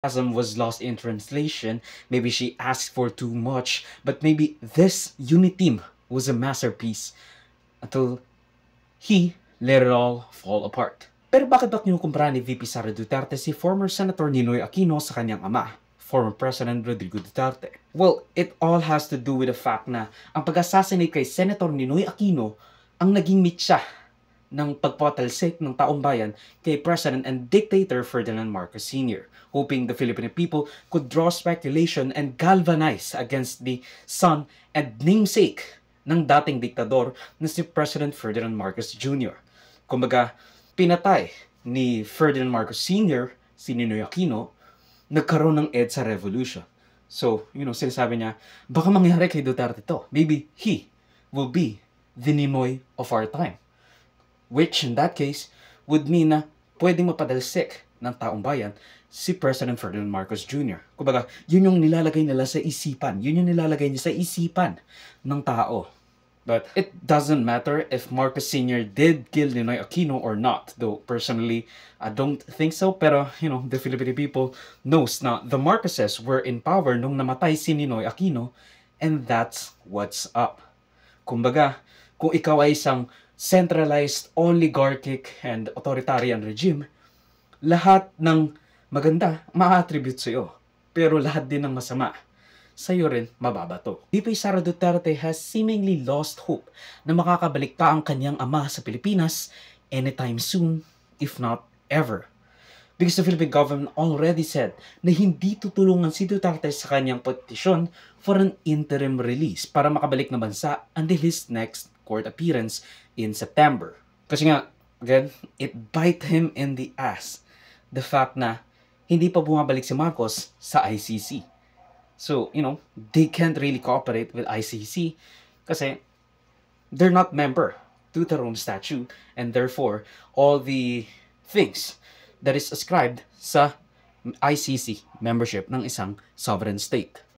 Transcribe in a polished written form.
sarcasm was lost in translation. Maybe she asked for too much, but maybe this unit team was a masterpiece until he let it all fall apart. Pero bakit ba kinukumpara ni VP Sara Duterte si former Senator Ninoy Aquino sa kanyang ama, former President Rodrigo Duterte? Well, it all has to do with the fact na ang pag-assassinate kay Senator Ninoy Aquino ang naging mitsa ng pagpatalsik ng taong bayan kay President and Dictator Ferdinand Marcos Sr., hoping the Filipino people could draw speculation and galvanize against the son and namesake ng dating diktador na si President Ferdinand Marcos Jr. Kumbaga, pinatay ni Ferdinand Marcos Sr., si Ninoy Aquino, nagkaroon ng EDSA revolution. So, sinasabi niya, baka mangyari kay Duterte to. Maybe he will be the Ninoy of our time. Which, in that case, would mean na pwedeng mapadalsik ng taong bayan si President Ferdinand Marcos Jr. Kumbaga, yun yung nilalagay nila sa isipan. Yun yung nilalagay niya sa isipan ng tao. But it doesn't matter if Marcos Sr. did kill Ninoy Aquino or not. Though, personally, I don't think so. Pero, the Filipino people knows na the Marcoses were in power nung namatay si Ninoy Aquino. And that's what's up. Kumbaga, kung ikaw ay isang centralized, oligarchic, and authoritarian regime, lahat ng maganda ma-attribute sa'yo. Pero lahat din ng masama, sa'yo rin mababato. VP Sara Duterte has seemingly lost hope na makakabalik pa ang kanyang ama sa Pilipinas anytime soon, if not ever. Because the Philippine government already said na hindi tutulungan si Duterte sa kanyang petisyon for an interim release para makabalik na bansa until his next court appearance in September. Kasi nga, again, it bite him in the ass. The fact na hindi pa bumabalik si Marcos sa ICC. So, they can't really cooperate with ICC kasi they're not member to the Rome Statute, and therefore, all the things that is ascribed sa ICC membership ng isang sovereign state.